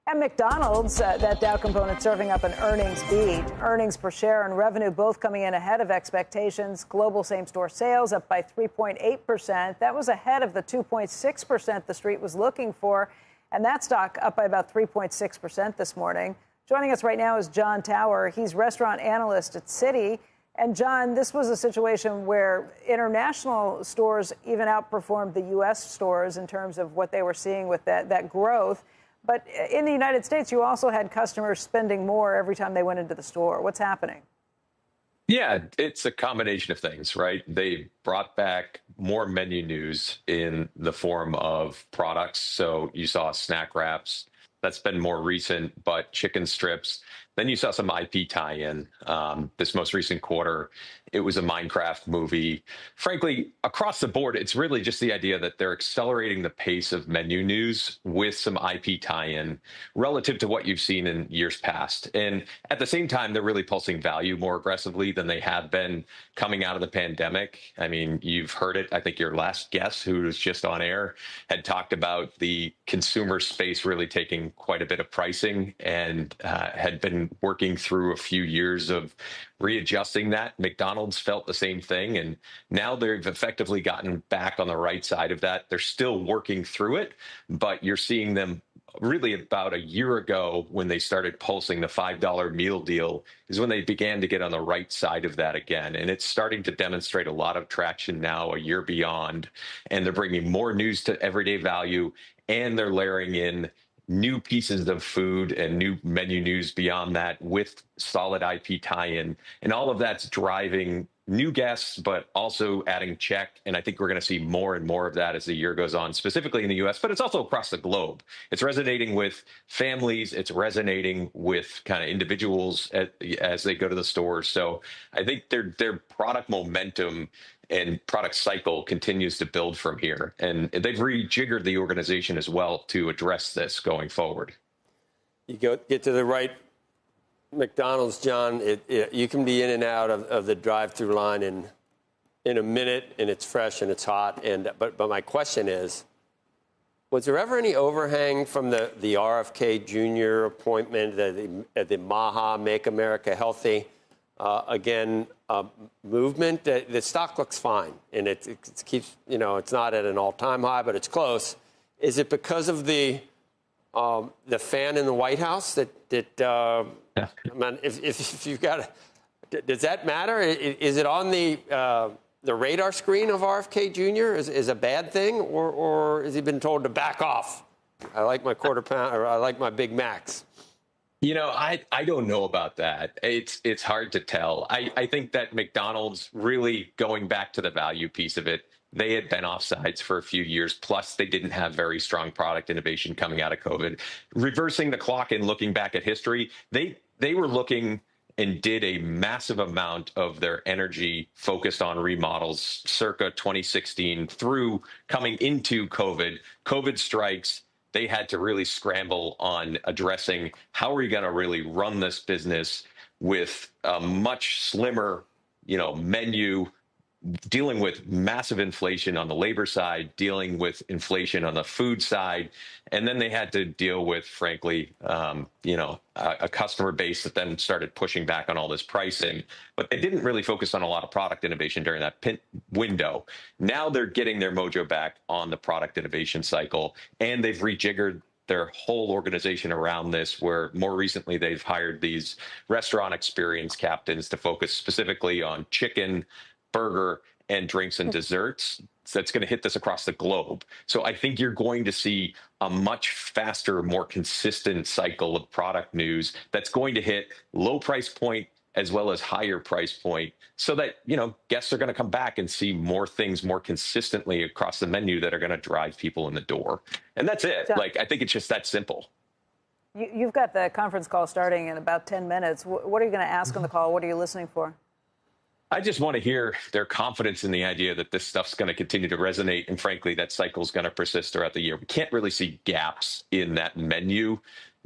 At McDonald's, that Dow component serving up an earnings beat. Earnings per share and revenue both coming in ahead of expectations. Global same-store sales up by 3.8%. That was ahead of the 2.6% the street was looking for. And that stock up by about 3.6% this morning. Joining us right now is Jon Tower. He's restaurant analyst at Citi. And John, this was a situation where international stores even outperformed the U.S. stores in terms of what they were seeing with that growth. But in the United States, you also had customers spending more every time they went into the store. What's happening? Yeah, it's a combination of things, right? They brought back more menu news in the form of products. So you saw snack wraps. That's been more recent, but chicken strips. Then you saw some IP tie-in. This most recent quarter, it was a Minecraft movie. Frankly, across the board, it's really just the idea that they're accelerating the pace of menu news with some IP tie-in relative to what you've seen in years past. And at the same time, they're really pulsing value more aggressively than they have been coming out of the pandemic. I mean, you've heard it. I think your last guest, who was just on air, had talked about the consumer space really taking quite a bit of pricing and had been working through a few years of readjusting that. McDonald's felt the same thing, and now they've effectively gotten back on the right side of that. They're still working through it, but you're seeing them really about a year ago when they started pulsing the $5 meal deal is when they began to get on the right side of that again. And it's starting to demonstrate a lot of traction now a year beyond, and they're bringing more news to everyday value, and they're layering in new pieces of food and new menu news beyond that with solid IP tie-in. And all of that's driving new guests, but also adding check. And I think we're going to see more and more of that as the year goes on, specifically in the U.S., but it's also across the globe. It's resonating with families. It's resonating with kind of individuals as they go to the stores. So I think their product momentum and product cycle continues to build from here. And they've rejiggered the organization as well to address this going forward. You get to the right McDonald's, John, you can be in and out of the drive-through line in a minute, and it's fresh and it's hot. But my question is, was there ever any overhang from the RFK Jr. appointment, the MAHA, Make America Healthy movement? The stock looks fine, and it keeps, it's not at an all-time high, but it's close. Is it because of the fan in the White House yeah. I mean, if you've got, does that matter? Is it on the radar screen of RFK Jr. is a bad thing, or has he been told to back off? I like my quarter pound, or I like my Big Macs. I don't know about that. It's hard to tell. I think that McDonald's really going back to the value piece of it, they had been offsides for a few years, plus they didn't have very strong product innovation coming out of COVID. Reversing the clock and looking back at history, they were looking and did a massive amount of their energy focused on remodels circa 2016 through coming into COVID. COVID strikes. They had to really scramble on addressing how are we going to really run this business with a much slimmer, menu, dealing with massive inflation on the labor side, dealing with inflation on the food side. And then they had to deal with, frankly, a customer base that then started pushing back on all this pricing. But they didn't really focus on a lot of product innovation during that window. Now they're getting their mojo back on the product innovation cycle, and they've rejiggered their whole organization around this, where more recently they've hired these restaurant experience captains to focus specifically on chicken, burger, and drinks and desserts. So that's going to hit this across the globe. So I think you're going to see a much faster, more consistent cycle of product news that's going to hit low price point as well as higher price point, so that, guests are going to come back and see more things more consistently across the menu that are going to drive people in the door. And that's it. I think it's just that simple. You've got the conference call starting in about 10 minutes. What are you going to ask on the call? What are you listening for? I just want to hear their confidence in the idea that this stuff's going to continue to resonate. And frankly, that cycle is going to persist throughout the year. We can't really see gaps in that menu.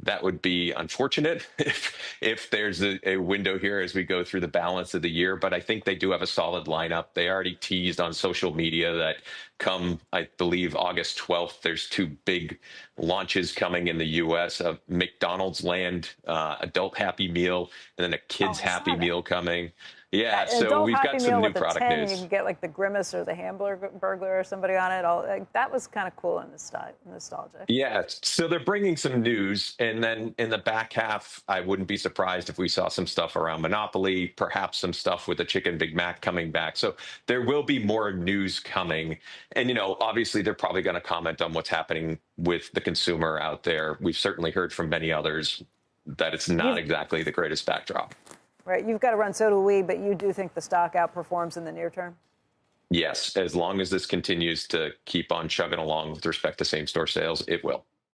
That would be unfortunate if there's a window here as we go through the balance of the year. But I think they do have a solid lineup. They already teased on social media that come, I believe, August 12th, there's two big launches coming in the U.S. of McDonald's Land, adult Happy Meal, and then a kids Happy Meal coming. Yeah, so we've got some new product news. You can get like the Grimace or the Hamburglar or somebody on it. That was kind of cool and nostalgic. Yeah, so they're bringing some news, and then in the back half, I wouldn't be surprised if we saw some stuff around Monopoly, perhaps some stuff with the Chicken Big Mac coming back. So there will be more news coming, and obviously they're probably going to comment on what's happening with the consumer out there. We've certainly heard from many others that it's not exactly the greatest backdrop. Right, you've got to run, so do we, but you do think the stock outperforms in the near term? Yes, as long as this continues to keep on chugging along with respect to same-store sales, it will.